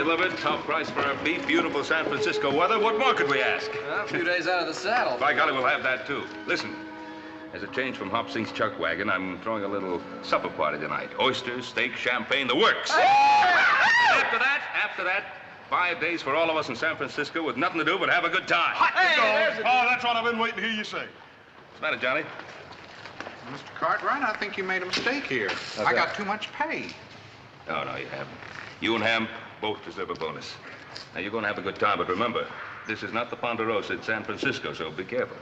delivered. Top price for our beef. Beautiful San Francisco weather. What more could we ask? Well, a few days out of the saddle. By golly, we'll have that, too. Listen, as a change from Hop Sink's chuck wagon, I'm throwing a little supper party tonight. Oysters, steak, champagne, the works. After that, 5 days for all of us in San Francisco with nothing to do but have a good time. Oh, that's what I've been waiting to hear you say. What's the matter, Johnny? Mr. Cartwright, I think you made a mistake here. I got too much pay. No, you haven't. You and Ham both deserve a bonus. Now, you're going to have a good time, but remember, this is not the Ponderosa, it's San Francisco, so be careful.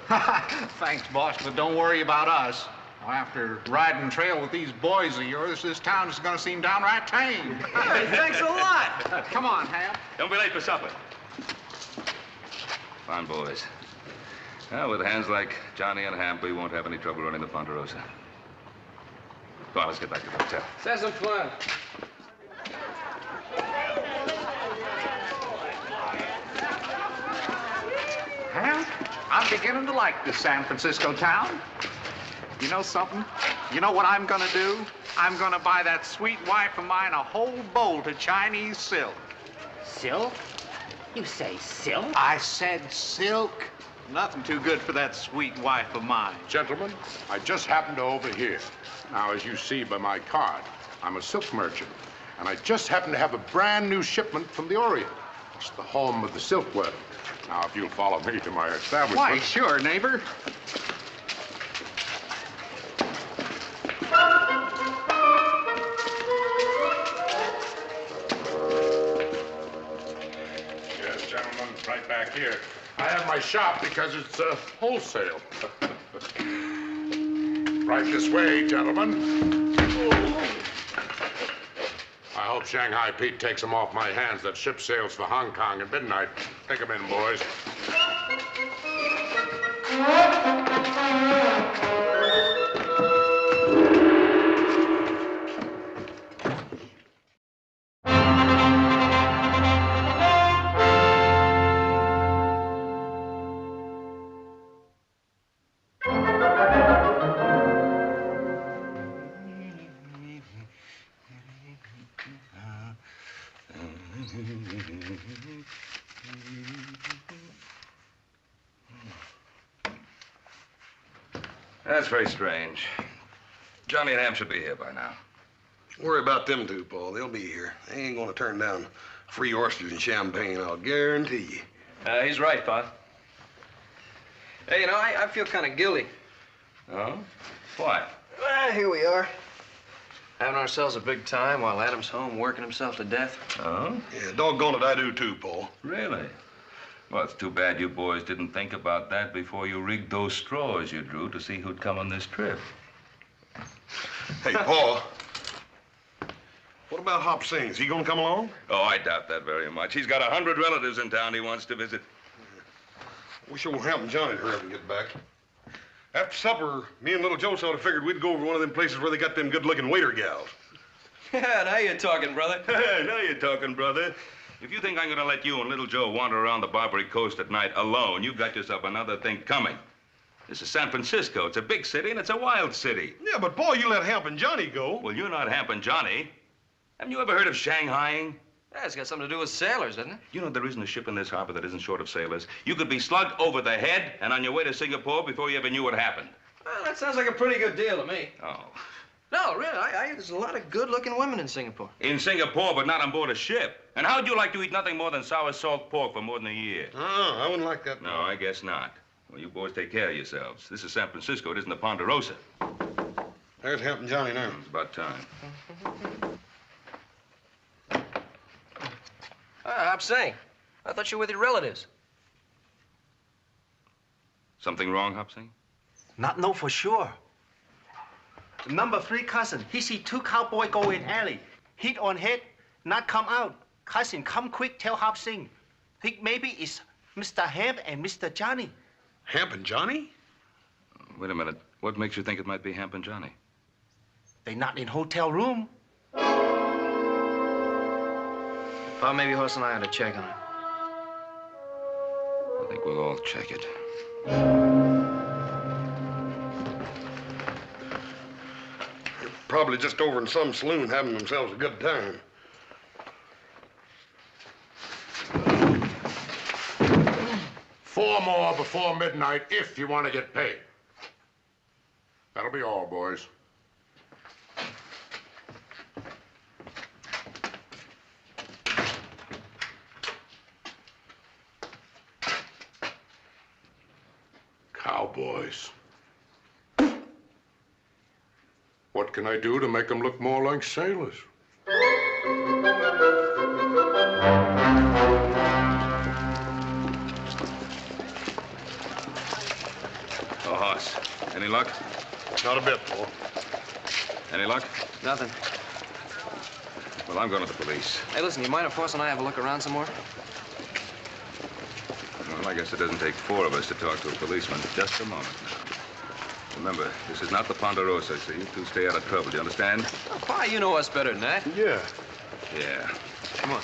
Thanks, boss, but don't worry about us. After riding trail with these boys of yours, this town is going to seem downright tame. Hey, thanks a lot. Come on, Ham. Don't be late for supper. Fine boys. Well, with hands like Johnny and Hamp, we won't have any trouble running the Ponderosa. Come on, let's get back to the hotel. Let's have some fun. Ham, I'm beginning to like this San Francisco town. You know something? You know what I'm gonna do? I'm gonna buy that sweet wife of mine a whole bolt of Chinese silk. Silk? You say silk? I said silk. Nothing too good for that sweet wife of mine. Gentlemen, I just happened to overhear. Now, as you see by my card, I'm a silk merchant, and I just happen to have a brand new shipment from the Orient. It's the home of the silkworm. Now, if you'll follow me to my establishment. Why, sure, neighbor. Yes, gentlemen, right back here. I have my shop because it's wholesale. Right this way, gentlemen. I hope Shanghai Pete takes them off my hands. That ship sails for Hong Kong at midnight. Take them in, boys. That's very strange. Johnny and Ham should be here by now. Worry about them two, Paul. They'll be here. They ain't gonna turn down free oysters and champagne, I'll guarantee you. He's right, Pa. Hey, you know, I feel kind of guilty. Oh? Why? Well, here we are. Having ourselves a big time while Adam's home working himself to death. Oh? Yeah, doggone it, I do too, Paul. Really? Well, it's too bad you boys didn't think about that before you rigged those straws you drew to see who'd come on this trip. Hey, Paul. What about Hop Sing? Is he gonna come along? Oh, I doubt that very much. He's got 100 relatives in town he wants to visit. Wish it won't happen Johnny to hurry up and get back. After supper, me and little Joe sort of figured we'd go over to one of them places where they got them good-looking waiter gals. Yeah, now you're talking, brother. Now you're talking, brother. If you think I'm going to let you and little Joe wander around the Barbary Coast at night alone, you've got yourself another thing coming. This is San Francisco. It's a big city, and it's a wild city. Yeah, but Paul, you let Hamp and Johnny go. Well, you're not Hamp and Johnny. Haven't you ever heard of shanghaiing? Yeah, it's got something to do with sailors, doesn't it? You know there isn't a ship in this harbor that isn't short of sailors. You could be slugged over the head and on your way to Singapore before you ever knew what happened. Well, that sounds like a pretty good deal to me. Oh. No, really, there's a lot of good-looking women in Singapore. In Singapore, but not on board a ship. And how'd you like to eat nothing more than sour salt pork for more than a year? Oh, I wouldn't like that. No, I guess not. Well, you boys take care of yourselves. This is San Francisco. It isn't the Ponderosa. There's Hamp and Johnny now. It's about time. Hop Sing. I thought you were with your relatives. Something wrong, Hop Sing? Not know for sure. Number 3 cousin, he see 2 cowboy go in alley. Hit on head, not come out. Cousin, come quick, tell Hop Sing. Think maybe it's Mr. Hamp and Mr. Johnny. Hamp and Johnny? Wait a minute. What makes you think it might be Hamp and Johnny? They not in hotel room. Pa, maybe Horse and I ought to check on it. I think we'll all check it. Probably just over in some saloon having themselves a good time. 4 more before midnight if you want to get paid. That'll be all, boys. Cowboys. What can I do to make them look more like sailors? Oh, Hoss. Any luck? Not a bit, Paul. Any luck? Nothing. Well, I'm going to the police. Hey, listen, you mind if Hoss and I have a look around some more? Well, I guess it doesn't take 4 of us to talk to a policeman. Just a moment now. Remember, this is not the Ponderosa, so you two stay out of trouble. Do you understand? Oh, Pa, you know us better than that. Yeah. Yeah. Come on.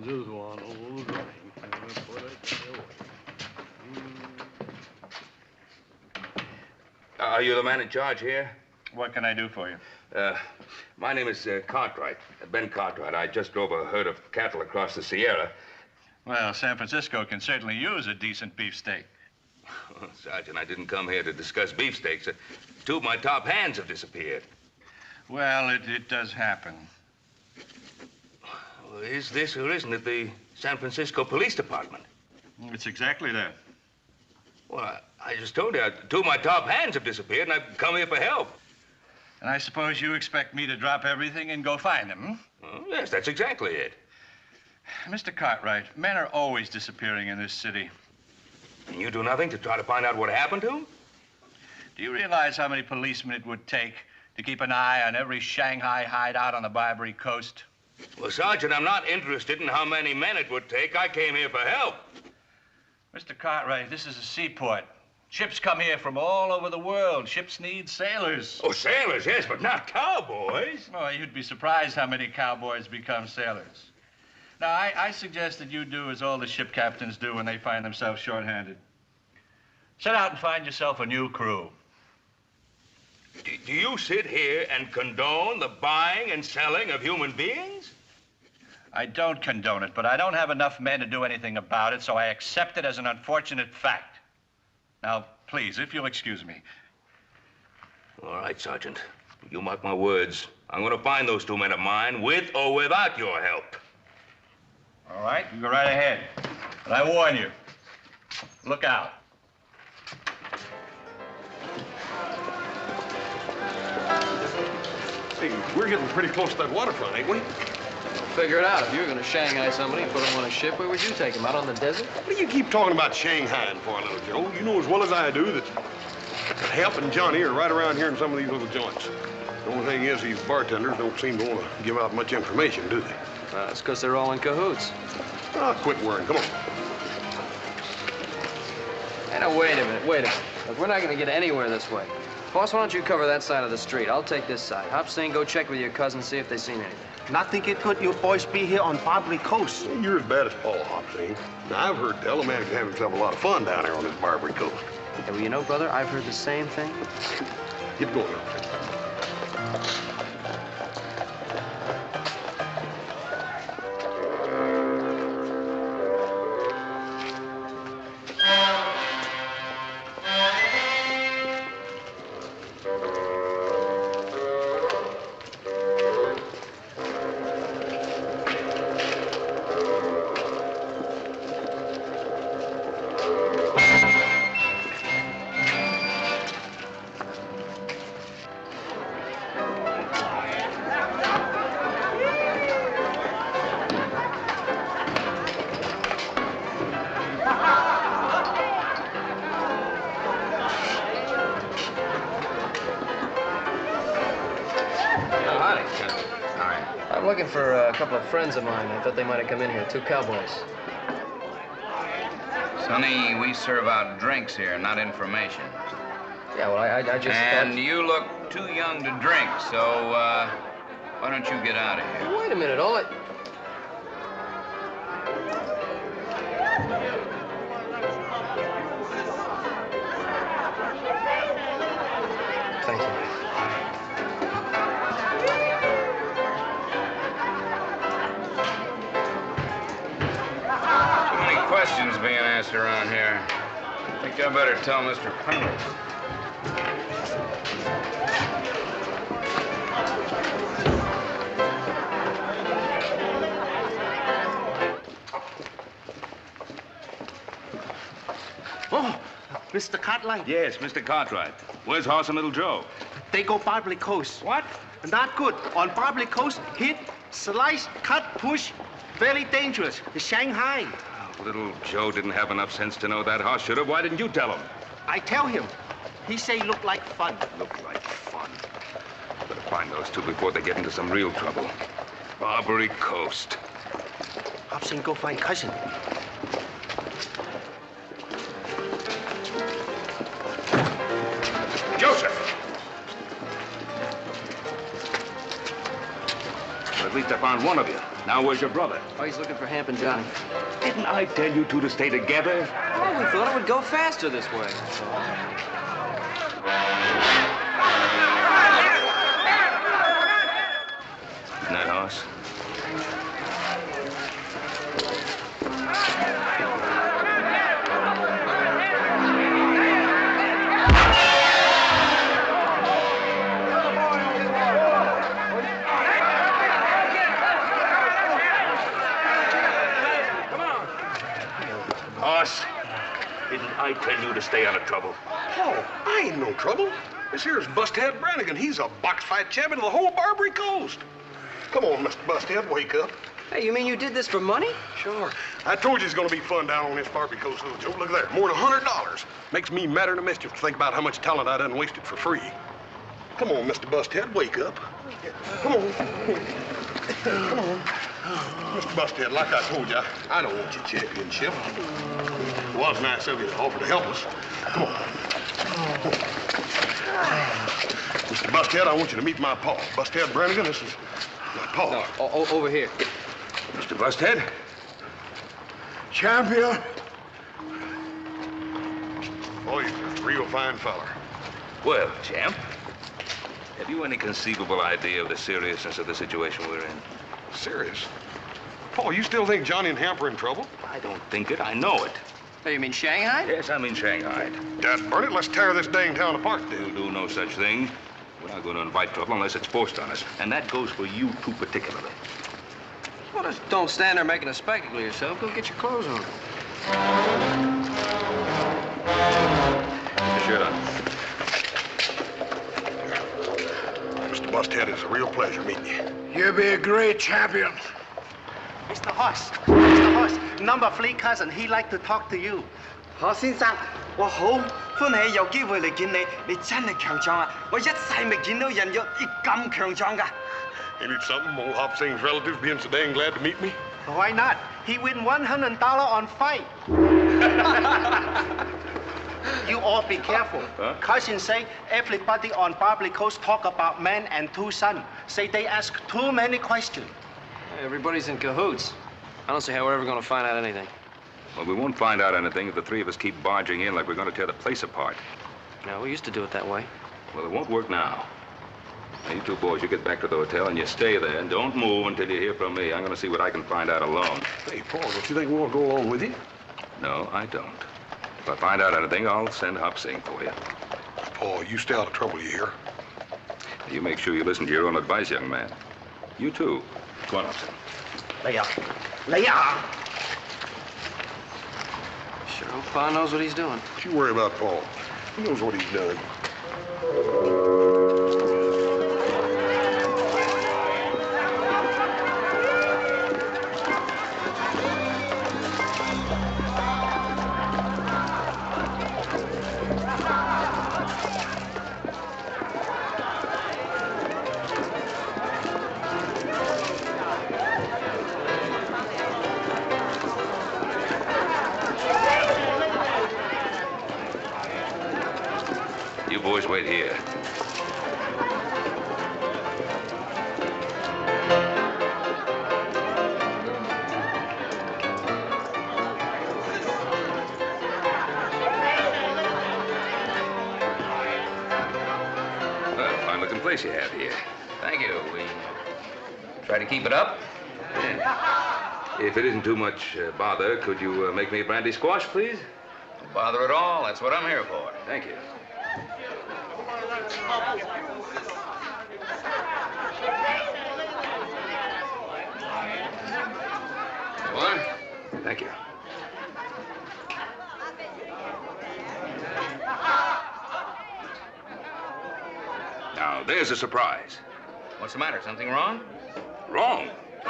Just one old drink. Are you the man in charge here? What can I do for you? My name is Cartwright, Ben Cartwright. I just drove a herd of cattle across the Sierra. Well, San Francisco can certainly use a decent beefsteak. Sergeant, I didn't come here to discuss beefsteaks. 2 of my top hands have disappeared. Well, it does happen. Well, is this or isn't it the San Francisco Police Department? It's exactly that. Well, I just told you, 2 of my top hands have disappeared, and I've come here for help. And I suppose you expect me to drop everything and go find them, Oh, yes, that's exactly it. Mr. Cartwright, men are always disappearing in this city. And you do nothing to try to find out what happened to him? Do you realize how many policemen it would take to keep an eye on every Shanghai hideout on the Barbary Coast? Well, Sergeant, I'm not interested in how many men it would take. I came here for help. Mr. Cartwright, this is a seaport. Ships come here from all over the world. Ships need sailors. Oh, sailors, yes, but not cowboys. Oh, you'd be surprised how many cowboys become sailors. Now, I suggest that you do as all the ship captains do when they find themselves short-handed. Set out and find yourself a new crew. Do you sit here and condone the buying and selling of human beings? I don't condone it, but I don't have enough men to do anything about it, so I accept it as an unfortunate fact. Now, please, if you'll excuse me. All right, Sergeant. You mark my words. I'm going to find those 2 men of mine, with or without your help. All right, you go right ahead. But I warn you, look out. Hey, we're getting pretty close to that waterfront, ain't we? Figure it out. If you were going to Shanghai somebody and put them on a ship, where would you take them? Out on the desert? What do you keep talking about Shanghai for, little Joe? You know as well as I do that Hap and Johnny are right around here in some of these little joints. The only thing is these bartenders don't seem to want to give out much information, do they? That's because they're all in cahoots. Oh, quit worrying. Come on. Hey, now, wait a minute. Look, we're not going to get anywhere this way. Boss, why don't you cover that side of the street? I'll take this side. Hop Sing, go check with your cousin, see if they've seen anything. Nothing it could you boys be here on Barbary Coast. You're as bad as Paul, Hopsing. Now, I've heard tell a man can have himself a lot of fun down there on this Barbary Coast. Hey, well, you know, brother, I've heard the same thing. Get going, Hopsing. I'm looking for a couple of friends of mine. I thought they might have come in here, 2 cowboys. Sonny, we serve out drinks here, not information. Yeah, well, I just And thought... you look too young to drink, so, why don't you get out of here? Wait a minute, all I... Thank you. mess around here. I think I better tell Mr. Penrose. Oh, Mr. Cartwright. Yes, Mr. Cartwright. Where's Horse and Little Joe? They go Barbary Coast. What? Not good. On Barbary Coast, hit, slice, cut, push. Very dangerous. Shanghai. Oh, little Joe didn't have enough sense to know that. Horse should have. Why didn't you tell him? I tell him. He say look like fun. Look like fun. Better find those two before they get into some real trouble. Barbary Coast. Hobson, go find cousin. Joseph! Well, at least I found one of you. Now where's your brother? Oh, he's looking for Hamp and Johnny. Didn't I tell you two to stay together? Oh, we thought it would go faster this way. Isn't that Horse? Horse, didn't I tell you to stay out of trouble? Oh, I ain't no trouble. This here's Busthead Brannigan. He's a box fight champion of the whole Barbary Coast. Come on, Mr. Busthead, wake up. Hey, you mean you did this for money? Sure. I told you it's gonna be fun down on this Barbary Coast, little Joe. Look there, more than $100. Makes me madder than mischief to think about how much talent I done wasted for free. Come on, Mr. Busthead, wake up. Come on. Come on. Mr. Busthead, like I told you, I don't want your championship. It was nice of you to offer to help us. Come on. Mr. Busthead, I want you to meet my pa. Busthead Brannigan, this is my pa. No, over here. Mr. Busthead? Champion? Oh, he's a real fine feller. Well, champ, have you any conceivable idea of the seriousness of the situation we're in? Serious? Paul, you still think Johnny and Hamp are in trouble? I don't think it. I know it. Hey, you mean Shanghai? Yes, I mean Shanghai. Dad, burn it. Let's tear this dang town apart, We'll dude. do no such thing. We're not going to invite trouble unless it's forced on us. And that goes for you two particularly. Well, just don't stand there making a spectacle of yourself. Go get your clothes on. Get your shirt on. Mr. Busthead, it's a real pleasure meeting you. You'll be a great champion. Mr. Horse. Mr. Horse, number 3 cousin, he like to talk to you. 何先生，我好歡喜有機會嚟見你，你真係強壯啊！我一世未見到人有咁強壯㗎。Ain't it something, old Hop Sing's relatives being so dang glad to meet me? Why not? He win $100 on fight. You all be careful. Huh? Cousin say everybody on Barbary Coast talk about man and 2 sons. Say they ask too many questions. Hey, everybody's in cahoots. I don't see how we're ever going to find out anything. Well, we won't find out anything if the three of us keep barging in like we're going to tear the place apart. No, we used to do it that way. Well, it won't work now. Now, you two boys, you get back to the hotel and you stay there and don't move until you hear from me. I'm going to see what I can find out alone. Hey, Paul, don't you think we want to go along with you? No, I don't. If I find out anything, I'll send Hop Sing for you. Paul, you stay out of trouble, you hear? You make sure you listen to your own advice, young man. You too. Come on, Hop Sing. 嚟啊！嚟啊！ Sure hope Pa knows what he's doing. Don't you worry about Paul. He knows what he's done. You boys wait here. Well, fine-looking place you have here. Thank you. We try to keep it up. Yeah. If it isn't too much bother, could you make me a brandy squash, please? No bother at all. That's what I'm here for. Thank you. One. Thank you. Now, there's a surprise. What's the matter? Something wrong? Wrong?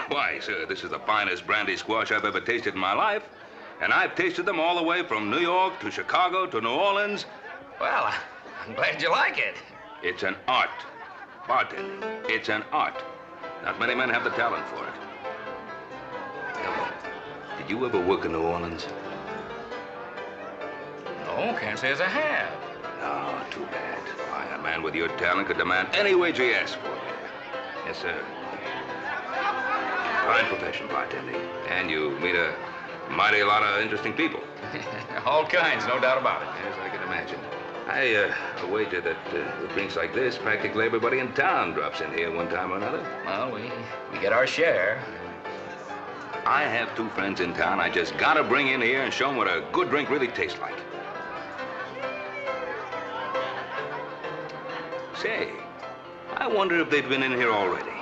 Why, sir, this is the finest brandy squash I've ever tasted in my life. And I've tasted them all the way from New York to Chicago to New Orleans. Well, I'm glad you like it. It's an art. Bartending. It's an art. Not many men have the talent for it. Tell me, did you ever work in New Orleans? No, can't say as I have. No, too bad. Why, a man with your talent could demand any wage he asked for. Yes, sir. Fine profession, bartending. And you meet a mighty lot of interesting people. All kinds, no doubt about it. Yes, I can imagine. I wager that with drinks like this, practically everybody in town drops in here one time or another. Well, we get our share. I have two friends in town I just gotta bring in here and show them what a good drink really tastes like. Say, I wonder if they've been in here already.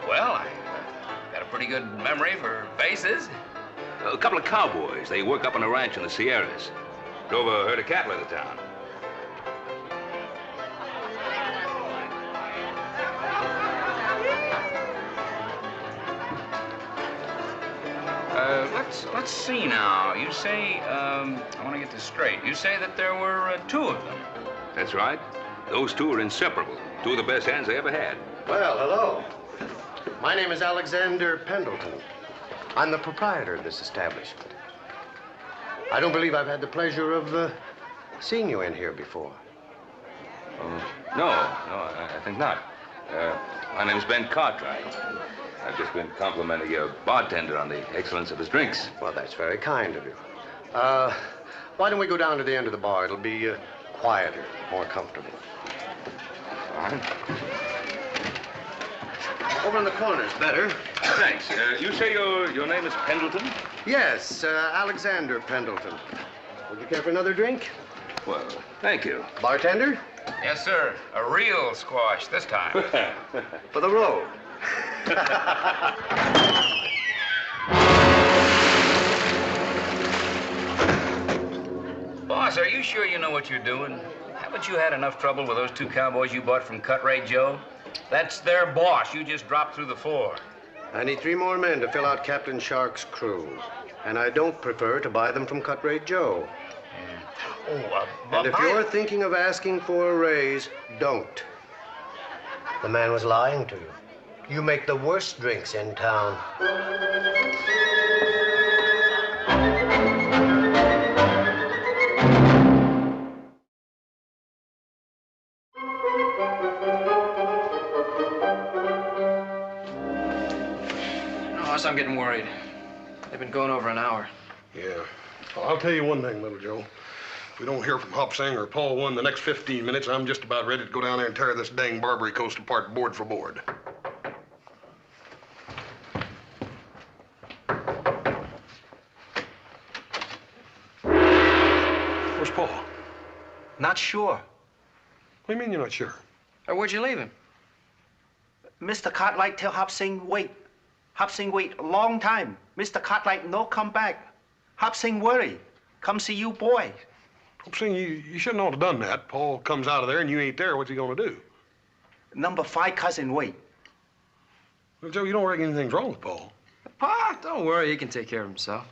Well, I got a pretty good memory for faces. A couple of cowboys. They work up on a ranch in the Sierras. Drove a herd of cattle into town. Let's see now. You say, I want to get this straight. You say that there were two of them. That's right. Those two are inseparable. Two of the best hands they ever had. Well, hello. My name is Alexander Pendleton. I'm the proprietor of this establishment. I don't believe I've had the pleasure of seeing you in here before. No, I think not. My name's Ben Cartwright. I've just been complimenting your bartender on the excellence of his drinks. Well, that's very kind of you. Why don't we go down to the end of the bar? It'll be quieter, more comfortable. Fine. Over in the corner's better. Thanks. You say your name is Pendleton? Yes, Alexander Pendleton. Would you care for another drink? Well, thank you. Bartender? Yes, sir. A real squash this time. For the road. Boss, are you sure you know what you're doing? Haven't you had enough trouble with those two cowboys you bought from Cartwright Joe? That's their boss. You just dropped through the floor. I need 3 more men to fill out Captain Shark's crew. And I don't prefer to buy them from Cartwright Joe. And if you're thinking of asking for a raise, don't. The man was lying to you. You make the worst drinks in town. I'm getting worried. They've been going over an hour. Yeah. Well, I'll tell you one thing, Little Joe. If we don't hear from Hop Sing or Paul One the next 15 minutes, I'm just about ready to go down there and tear this dang Barbary Coast apart board for board. Where's Paul? Not sure. What do you mean you're not sure? Where'd you leave him? Mr. Cartwright tell Hop Sing wait. Hop Sing wait a long time. Mr. Cartwright no come back. Hop Sing worry. Come see you boy. Hop Sing, you shouldn't have done that. Paul comes out of there and you ain't there. What's he gonna do? Number 5 cousin wait. Well, Joe, you don't reckon anything's wrong with Paul? Pa, don't worry. He can take care of himself.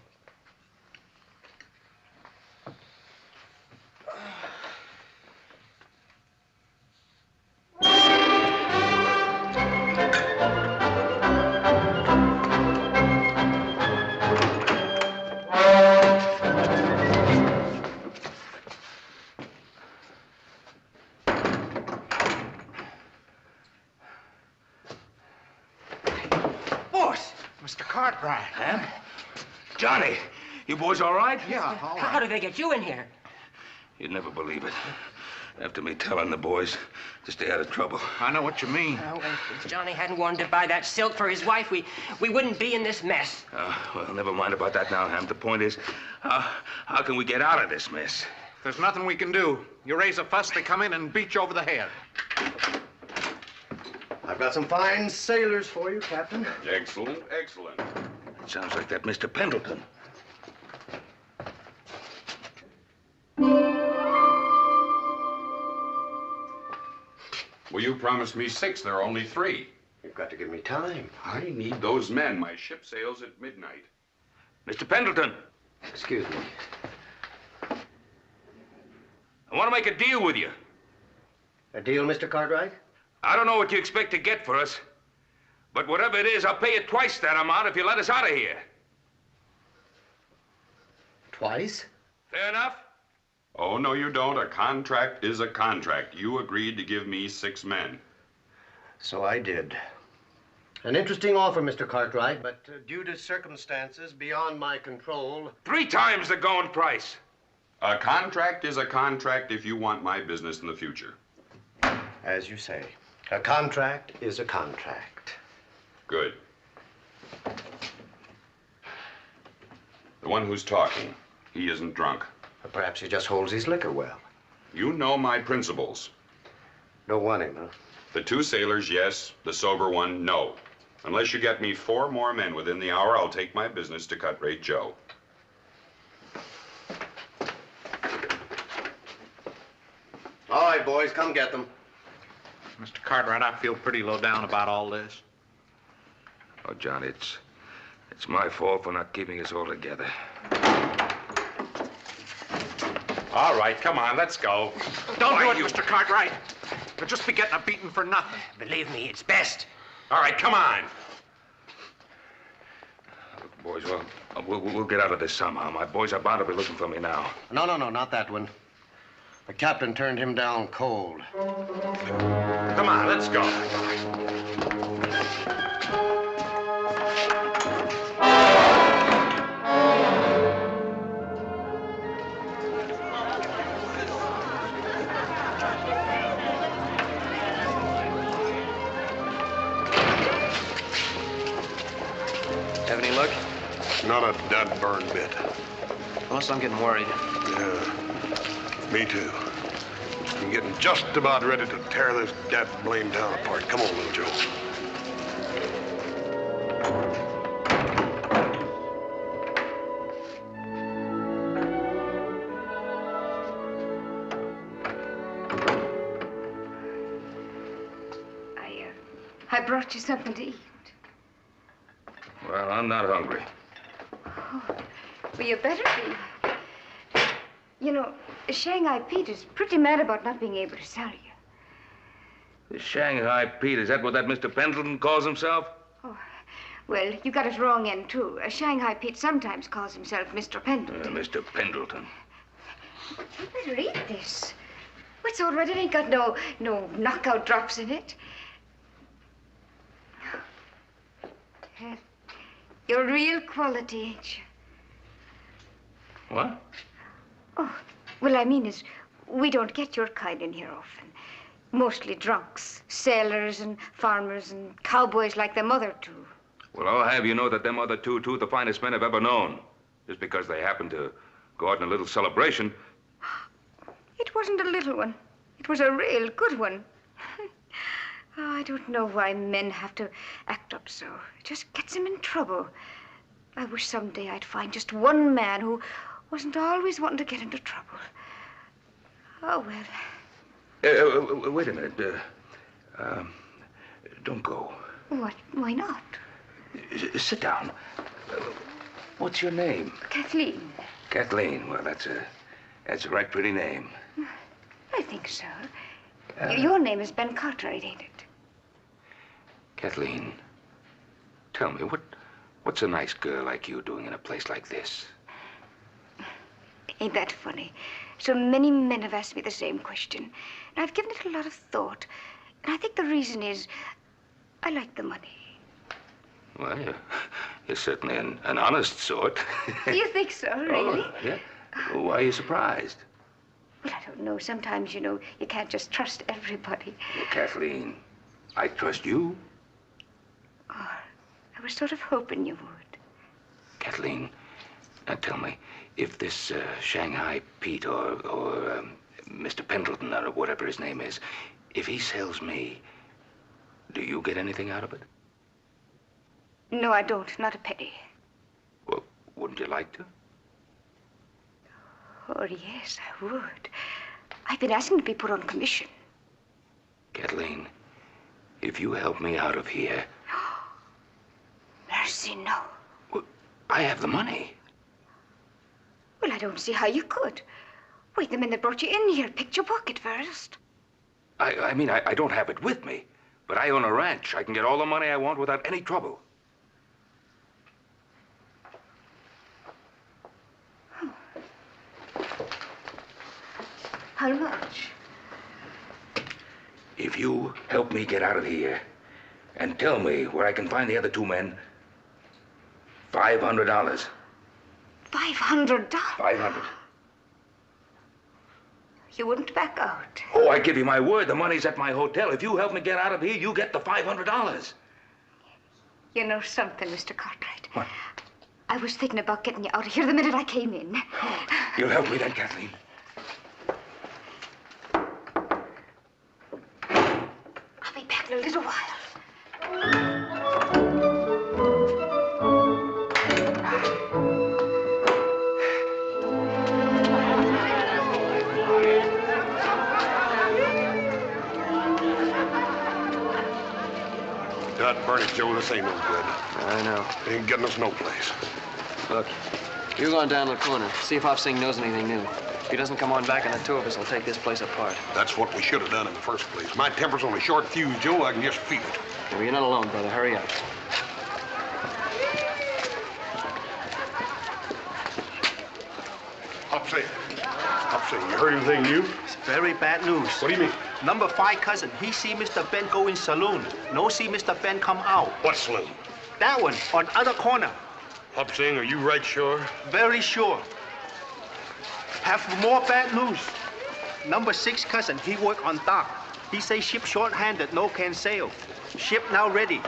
Mr. Cartwright. Huh? Johnny, you boys all right? Yeah, all right. How did they get you in here? You'd never believe it. After me telling the boys to stay out of trouble. I know what you mean. Well, if Johnny hadn't wanted to buy that silk for his wife, we wouldn't be in this mess. Well, never mind about that now, Ham. The point is, how can we get out of this mess? There's nothing we can do. You raise a fuss, they come in and beat you over the head. I've got some fine sailors for you, Captain. Excellent, excellent. It sounds like that Mr. Pendleton. Well, you promised me 6. There are only 3. You've got to give me time. I need those men. My ship sails at midnight. Mr. Pendleton. Excuse me. I want to make a deal with you. A deal, Mr. Cartwright? I don't know what you expect to get for us, but whatever it is, I'll pay you twice that amount if you let us out of here. Twice? Fair enough? Oh, no, you don't. A contract is a contract. You agreed to give me 6 men. So I did. An interesting offer, Mr. Cartwright, but due to circumstances beyond my control... 3 times the going price. A contract is a contract if you want my business in the future. As you say, a contract is a contract. Good. The one who's talking, he isn't drunk. Or perhaps he just holds his liquor well. You know my principles. Don't want him, huh? The 2 sailors, yes. The sober one, no. Unless you get me 4 more men within the hour, I'll take my business to Cut-Rate Joe. All right, boys, come get them. Mr. Cartwright, I feel pretty low down about all this. Oh, John, it's my fault for not keeping us all together. All right, come on, let's go. Don't do it, Mr. Cartwright. You'll just be getting a beating for nothing. Believe me, it's best. All right, come on. Look, boys, we'll get out of this somehow. My boys are bound to be looking for me now. No, not that one. The captain turned him down cold. Come on, let's go. Have any luck? Not a dud burn bit. Unless I'm getting worried. Yeah, me too. I'm getting just about ready to tear this dad blame town apart. Come on, little Joe. I brought you something to eat. Well, I'm not hungry. Oh, well, you better be. You know, Shanghai Pete is pretty mad about not being able to sell you. The Shanghai Pete, is that what that Mr. Pendleton calls himself? Oh, well, you got it wrong end, too. Shanghai Pete sometimes calls himself Mr. Pendleton. Mr. Pendleton. You better eat this. It's all right. It ain't got no knockout drops in it. You're real quality, ain't you? What? Oh, well, I mean is, we don't get your kind in here often. Mostly drunks, sailors and farmers and cowboys like them other 2. Well, I'll have you know that them other two the finest men I've ever known. Just because they happen to go out in a little celebration. It wasn't a little one. It was a real good one. Oh, I don't know why men have to act up so. It just gets them in trouble. I wish someday I'd find just one man who wasn't always wanting to get into trouble. Oh, well. Wait a minute. Don't go. What? Why not? Sit down. What's your name? Kathleen. Kathleen. Well, that's a right pretty name. I think so. Your name is Ben Cartwright, ain't it? Kathleen, tell me, what's a nice girl like you doing in a place like this? Ain't that funny? So many men have asked me the same question. And I've given it a lot of thought. And I think the reason is I like the money. Well, you're certainly an honest sort. You think so, really? Oh, yeah. Why are you surprised? Well, I don't know. Sometimes, you can't just trust everybody. Well, Kathleen, I trust you. Oh, I was sort of hoping you would. Kathleen, now tell me, if this Shanghai Pete or Mr. Pendleton or whatever his name is, if he sells me, do you get anything out of it? No, I don't. Not a penny. Well, wouldn't you like to? Oh, yes, I would. I've been asking to be put on commission. Kathleen, if you help me out of here... Mercy, no. Well, I have the money. Well, I don't see how you could. Wait, the men that brought you in here picked your pocket first. I mean, I don't have it with me, but I own a ranch. I can get all the money I want without any trouble. How much? If you help me get out of here and tell me where I can find the other two men, $500. $500? $500. You wouldn't back out. Oh, I give you my word. The money's at my hotel. If you help me get out of here, you get the $500. You know something, Mr. Cartwright? What? I was thinking about getting you out of here the minute I came in. You'll help me then, Kathleen. I'll be back in a little while. God burn it, Joe, this ain't no good. I know. Ain't getting us no place. Look, you're going down to the corner. See if Hop Sing knows anything new. If he doesn't come on back, and the two of us will take this place apart. That's what we should have done in the first place. My temper's on a short fuse, Joe. I can just feel it. Well, you're not alone, brother. Hurry up. Hop Sing, you heard anything new? It's very bad news. What do you mean? Number 5 cousin, he see Mr. Ben go in saloon. No see Mr. Ben come out. What saloon? That one, on other corner. Hop Sing, are you right sure? Very sure. Have more bad news. Number 6 cousin, he work on dock. He say ship short-handed, no can sail. Ship now ready.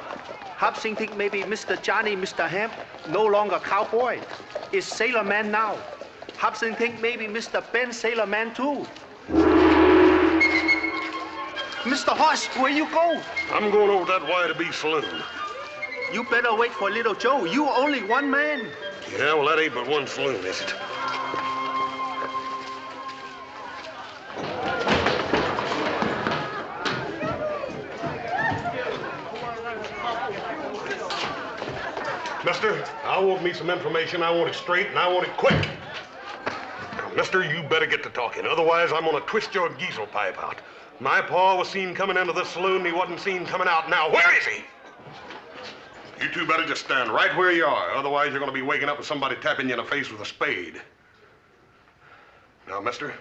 Hop Sing think maybe Mr. Johnny, Mr. Hemp, no longer cowboy. Is sailor man now. Hop Sing think maybe Mr. Ben sailor man too. Mr. Hoss, where you go? I'm going over that Y-to-B saloon. You better wait for little Joe. You only one man. Yeah, well, that ain't but one saloon, is it? Mister, I want me some information. I want it straight, and I want it quick. Now, mister, you better get to talking. Otherwise, I'm gonna twist your diesel pipe out. My pa was seen coming into this saloon, and he wasn't seen coming out. Now, where is he? You two better just stand right where you are. Otherwise, you're gonna be waking up with somebody tapping you in the face with a spade. Now, mister.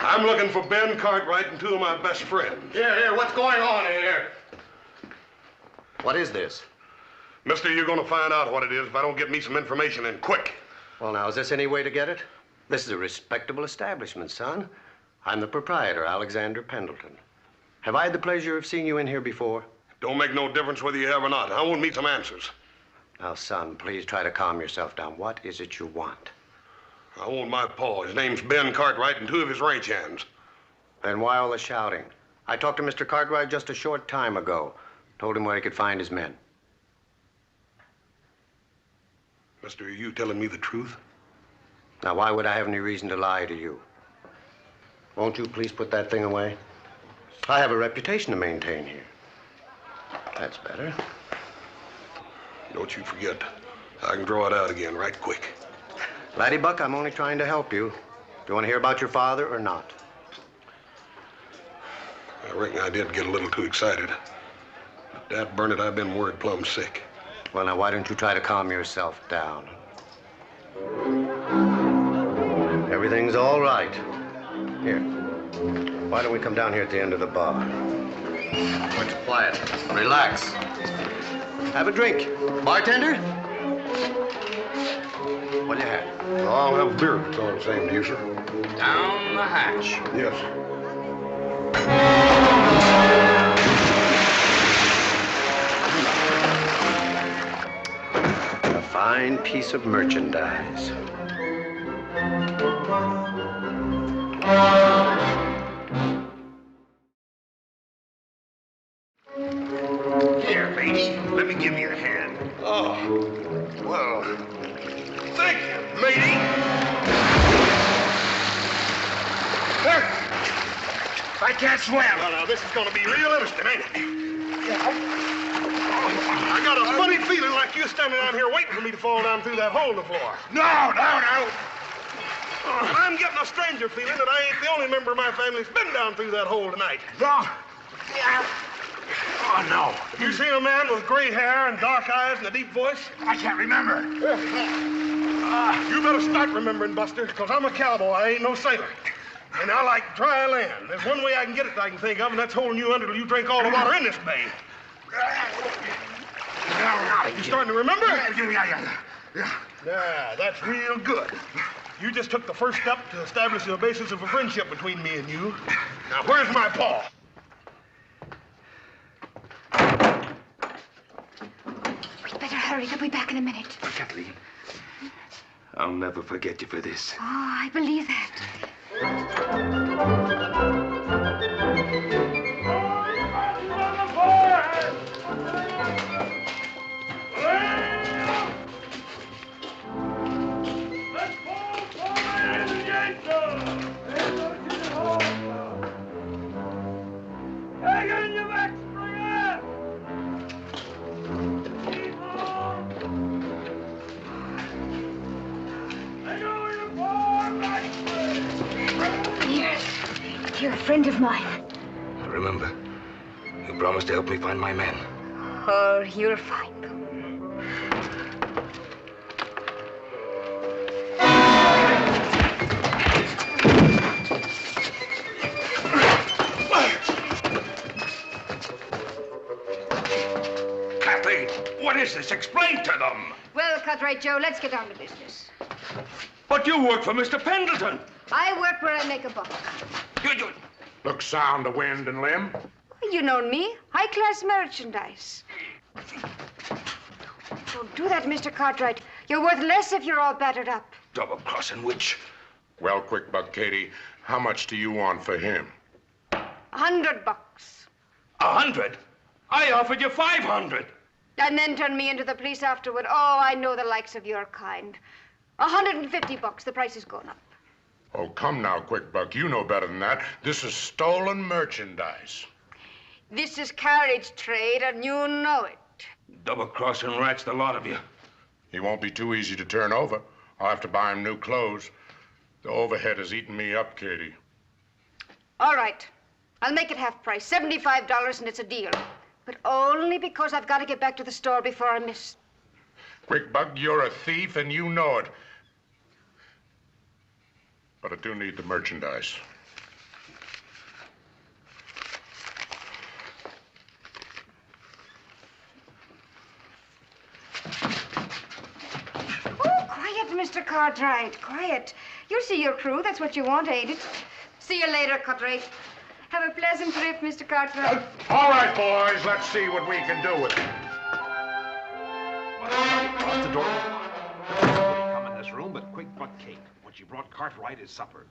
I'm looking for Ben Cartwright and 2 of my best friends. Here, what's going on here? What is this? Mister, you're gonna find out what it is if I don't get me some information and quick. Well, now, is this any way to get it? This is a respectable establishment, son. I'm the proprietor, Alexander Pendleton. Have I had the pleasure of seeing you in here before? Don't make no difference whether you have or not. I want me some answers. Now, son, please try to calm yourself down. What is it you want? I want my pa. His name's Ben Cartwright and 2 of his ranch hands. Then why all the shouting? I talked to Mr. Cartwright just a short time ago. Told him where he could find his men. Mister, are you telling me the truth? Now, why would I have any reason to lie to you? Won't you please put that thing away? I have a reputation to maintain here. That's better. Don't you forget, I can draw it out again right quick. Laddie Buck, I'm only trying to help you. Do you want to hear about your father or not? I reckon I did get a little too excited. But dad burn it, I've been worried plumb sick. Well, now, why don't you try to calm yourself down? Everything's all right. Here. Why don't we come down here at the end of the bar? What's quiet? Relax. Have a drink. Bartender? What do you have? Well, I'll have a beer if it's all the same to you, sir. Down the hatch. Yes. A fine piece of merchandise. Here, matey. Let me give you a hand. Oh, well, thank you, matey. I can't swim. Well, now, this is going to be real interesting, ain't it? I got a funny feeling like you're standing out here waiting for me to fall down through that hole in the floor. No. I'm getting a stranger feeling that I ain't the only member of my family that's been down through that hole tonight. No. Oh, no. Have you seen a man with gray hair and dark eyes and a deep voice? I can't remember. You better start remembering, Buster, because I'm a cowboy. I ain't no sailor. And I like dry land. There's one way I can get it that I can think of, and that's holding you under till you drink all the water in this bay. You starting to remember? Yeah, that's real good. You just took the first step to establish the basis of a friendship between me and you. Now, where's my paw? We'd better hurry. They'll be back in a minute. Kathleen, I'll never forget you for this. Oh, I believe that. You're a friend of mine. Remember, you promised to help me find my men. Oh, you'll find them. Kathleen, what is this? Explain to them. Well, Cartwright Joe, let's get down to business. But you work for Mr. Pendleton. I work where I make a buck. You. Look sound to wind and limb. You know me. High-class merchandise. Don't do that, Mr. Cartwright. You're worth less if you're all battered up. Double-crossing witch. Well, quick buck, Katie, how much do you want for him? $100. 100? I offered you 500. And then turn me into the police afterward. Oh, I know the likes of your kind. $150. The price has gone up. Oh, come now, quick buck. You know better than that. This is stolen merchandise. This is carriage trade, and you know it. Double-crossing rats, the lot of you. He won't be too easy to turn over. I'll have to buy him new clothes. The overhead has eaten me up, Katie. All right. I'll make it half price, $75, and it's a deal. But only because I've got to get back to the store before I miss. Quick buck, you're a thief, and you know it. But I do need the merchandise. Oh, quiet, Mr. Cartwright, quiet. You'll see your crew. That's what you want, ain't it? See you later, Cartwright. Have a pleasant trip, Mr. Cartwright. All right, boys, let's see what we can do with it. Across the door. Nobody come in this room but Quick Buck Kate. What she brought Cartwright is supper.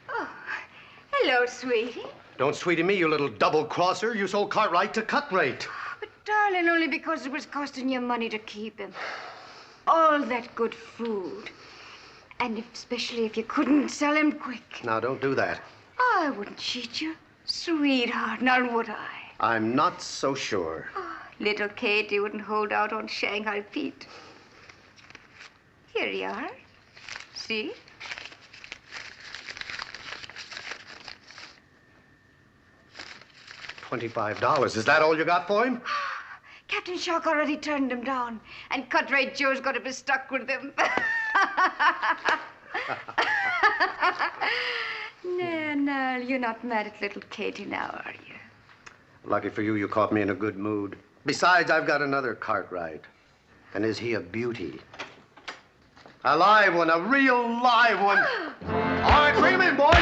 Oh, hello, sweetie. Don't sweetie me, you little double-crosser. You sold Cartwright to cut rate. But, darling, only because it was costing you money to keep him. All that good food. And especially if you couldn't sell him quick. Now, don't do that. I wouldn't cheat you, sweetheart, now would I? I'm not so sure. Oh, little Katie wouldn't hold out on Shanghai Pete. Here you are. See? $25. Is that all you got for him? Captain Shark already turned him down, and Cartwright Joe's got to be stuck with him. No, you're not mad at little Katie now, are you? Lucky for you, you caught me in a good mood. Besides, I've got another Cartwright. And is he a beauty? A live one, a real live one. All right, bring him in, boys.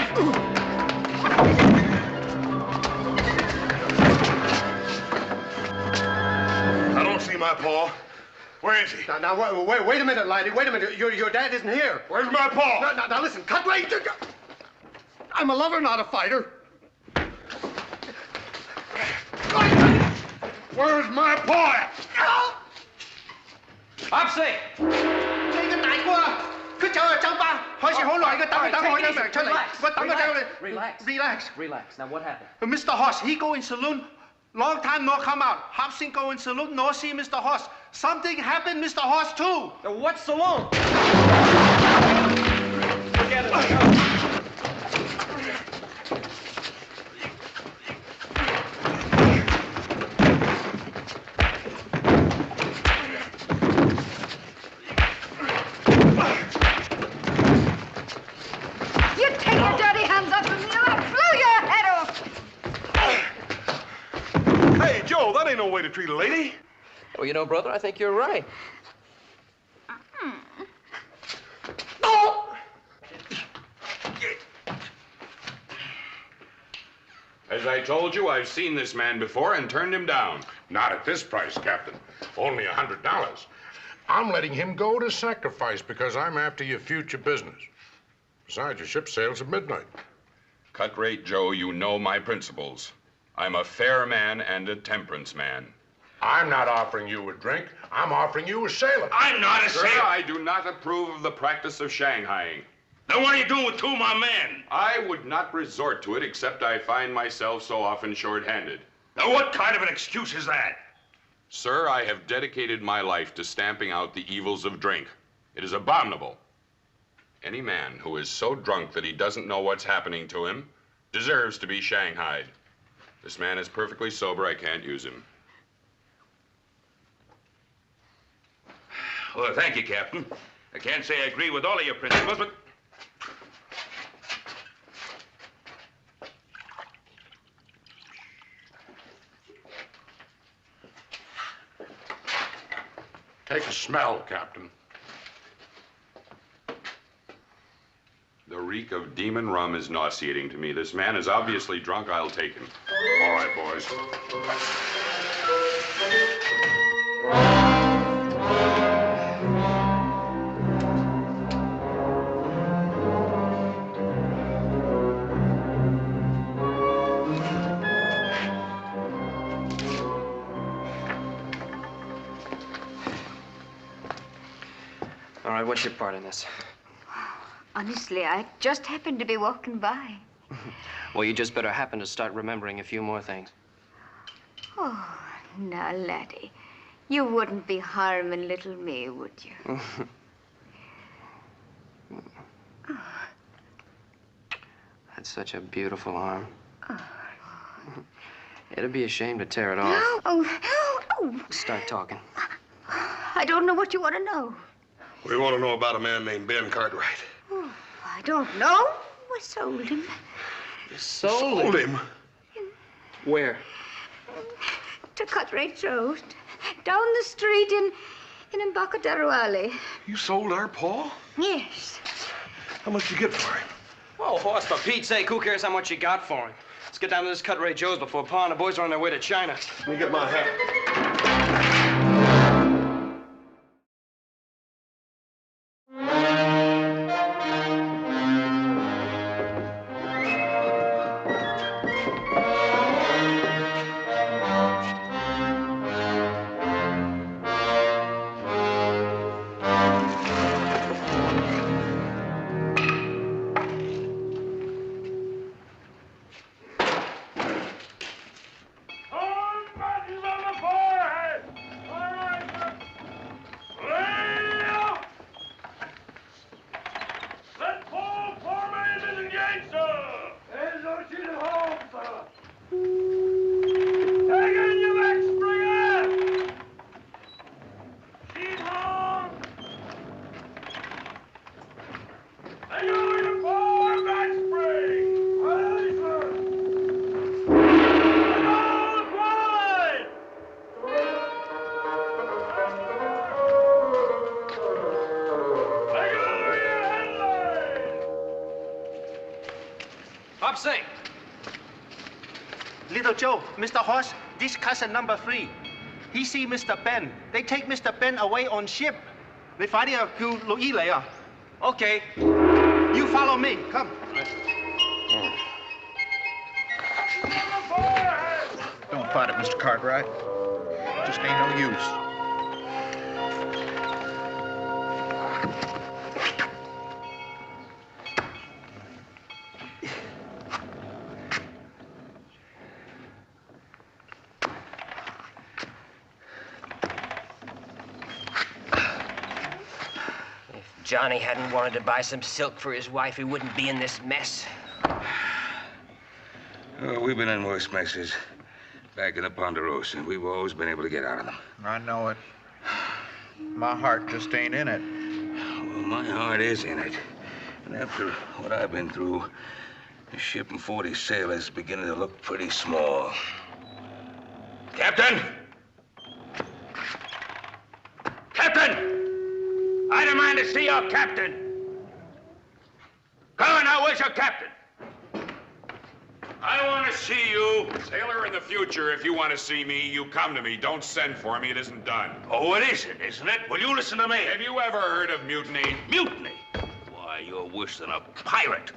I don't see my paw. Where is he? Now, wait a minute, laddie. Wait a minute. Your dad isn't here. Where's my paw? Now, listen, Cartwright. I'm a lover, not a fighter. Where's my paw? Hop Sing! Relax. Now, what happened? Mr. Hoss, he go in saloon. Long time no come out. Hop Sing go in saloon, no see Mr. Hoss. Something happened, Mr. Hoss, too. What saloon? Forget it. That ain't no way to treat a lady. Well, you know, brother, I think you're right. As I told you, I've seen this man before and turned him down. Not at this price, Captain. Only $100. I'm letting him go to sacrifice because I'm after your future business. Besides, your ship sails at midnight. Cut Rate Joe, you know my principles. I'm a fair man and a temperance man. I'm not offering you a drink. I'm offering you a sailor. I'm not a Sir, sailor. I do not approve of the practice of shanghaiing. Then what are you doing with two of my men? I would not resort to it except I find myself so often short-handed. Now, what kind of an excuse is that? Sir, I have dedicated my life to stamping out the evils of drink. It is abominable. Any man who is so drunk that he doesn't know what's happening to him deserves to be shanghaied. This man is perfectly sober. I can't use him. Well, thank you, Captain. I can't say I agree with all of your principles, but... Take a smell, Captain. The reek of demon rum is nauseating to me. This man is obviously drunk. I'll take him. All right, boys. All right, what's your part in this? Honestly, I just happened to be walking by. Well, you just better happen to start remembering a few more things. Oh, now, laddie, you wouldn't be harming little me, would you? That's such a beautiful arm. It'd be a shame to tear it off. Oh. Start talking. I don't know what you want to know. We want to know about a man named Ben Cartwright. Oh, I don't know. I sold him. Sold him? Where? To Cartwrights Road. Down the street in Embarcadero Alley. You sold our Paul? Yes. How much did you get for him? Oh, Hoss, for Pete's sake, who cares how much you got for him? Let's get down to this Cartwright Joe's before Pa and the boys are on their way to China. Let me get my hat. Hop Sing. Little Joe, Mr. Horse, this cousin number 3. He see Mr. Ben. They take Mr. Ben away on ship. They find him later. Okay. You follow me. Come. Don't fight it, Mr. Cartwright. Just ain't no use. Johnny hadn't wanted to buy some silk for his wife, he wouldn't be in this mess. Oh, we've been in worse messes. Back in the Ponderosa, we've always been able to get out of them. I know it. My heart just ain't in it. Well, my heart is in it. And after what I've been through, the ship and 40 sailors is beginning to look pretty small. Captain! Captain! I demand to see your captain. Come on now, where's your captain? I want to see you. Sailor, in the future, if you want to see me, you come to me. Don't send for me. It isn't done. Oh, it isn't it? Well, you listen to me. Have you ever heard of mutiny? Mutiny? Why, you're worse than a pirate.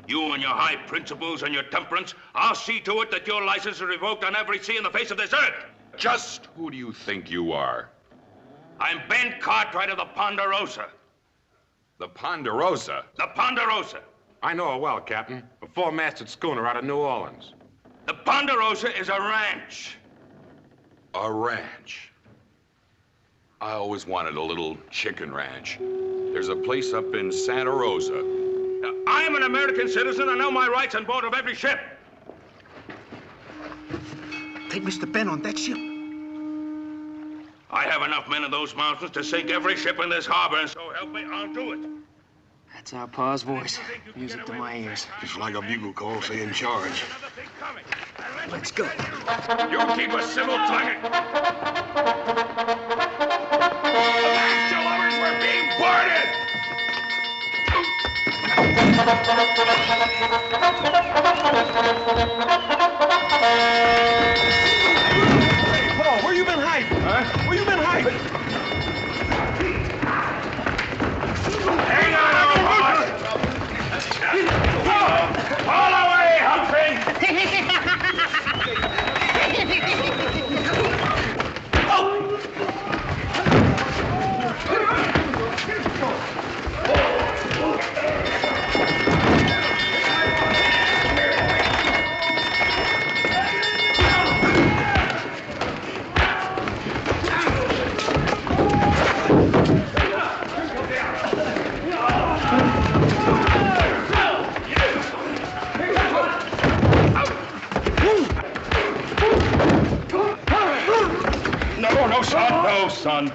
You and your high principles and your temperance, I'll see to it that your license is revoked on every sea in the face of this earth. Just who do you think you are? I'm Ben Cartwright of the Ponderosa. The Ponderosa? The Ponderosa. I know her well, Captain. A four-masted schooner out of New Orleans. The Ponderosa is a ranch. A ranch? I always wanted a little chicken ranch. There's a place up in Santa Rosa. Now, I'm an American citizen. I know my rights on board of every ship. Take Mr. Ben on that ship. I have enough men in those mountains to sink every ship in this harbor, and so help me, I'll do it. That's our pa's voice. Music to my ears. Just like a bugle call saying charge. Let's go. You keep a civil tongue. Your lovers were being boarded! Hey, Paul, where you been hiding? Huh? Where you been hiding? Hang on, old boy! All away, Humphrey! No, son. No, son.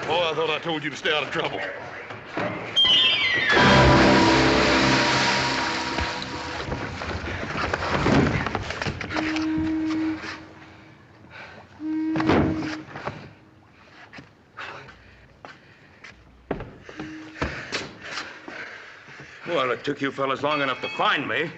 Boy, I thought I told you to stay out of trouble. Well, it took you fellas long enough to find me.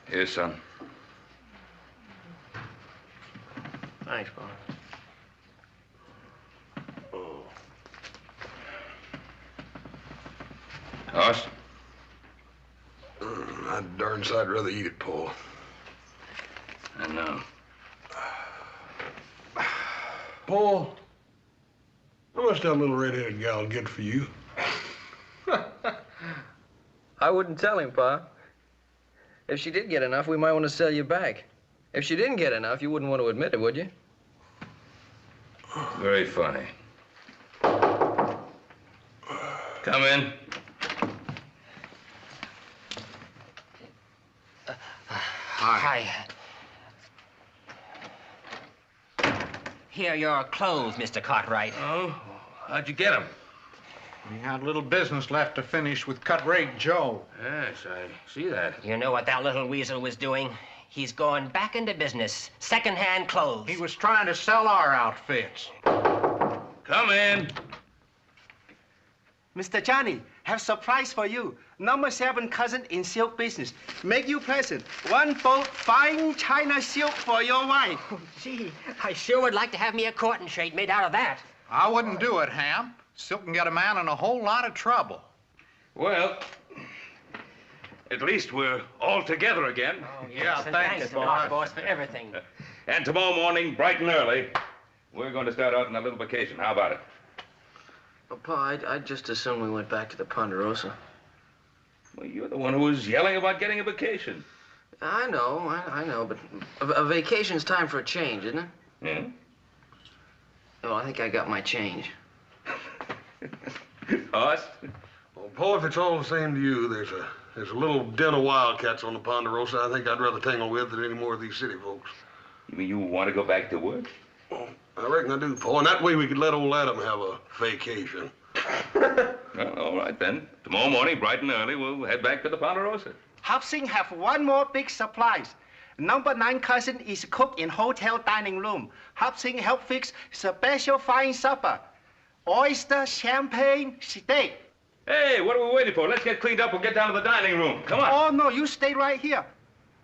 Here, son. Thanks, Bob. Hoss? I'd darn sight rather eat it, Paul. I know. Paul, how much that little red-headed gal get for you? I wouldn't tell him, Pa. If she did get enough, we might want to sell you back. If she didn't get enough, you wouldn't want to admit it, would you? Very funny. Come in. Hi. Here are your clothes, Mr. Cartwright. Oh, how'd you get them? We had a little business left to finish with Cut-Rate Joe. Yes, I see that. You know what that little weasel was doing? He's going back into business. Second-hand clothes. He was trying to sell our outfits. Come in. Mr. Johnny, have surprise for you. Number 7 cousin in silk business. Make you present. One bolt fine China silk for your wife. Oh, gee, I sure would like to have me a courting shade made out of that. I wouldn't do it, Ham. Silk can get a man in a whole lot of trouble. Well, at least we're all together again. Oh, yes, and thanks a lot, boss, for everything. And tomorrow morning, bright and early, we're going to start out on a little vacation. How about it? Well, Pa, I'd just as soon we went back to the Ponderosa. Well, you're the one who was yelling about getting a vacation. I know, but a vacation's time for a change, isn't it? Yeah? Well, I think I got my change. Us? Well, Paul, if it's all the same to you, there's a little den of wildcats on the Ponderosa I think I'd rather tangle with than any more of these city folks. You mean you want to go back to work? Well, I reckon I do, Paul, and that way we could let old Adam have a vacation. Well, all right, then. Tomorrow morning, bright and early, we'll head back to the Ponderosa. Hop Sing have one more big surprise. Number 9 cousin is cook in hotel dining room. Hop Sing help fix special fine supper. Oyster, champagne, steak. Hey, what are we waiting for? Let's get cleaned up and get down to the dining room. Come on. Oh, no, you stay right here.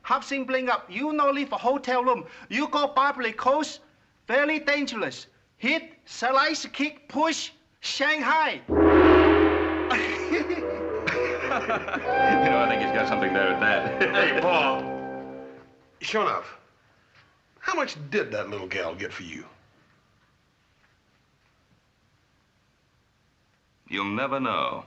Hop Sing bring up. You no leave a hotel room. You go Barbary Coast. Very dangerous. Hit, slice, kick, push, Shanghai. You know, I think he's got something there at that. Hey, Paul. Sure enough, how much did that little gal get for you? You'll never know.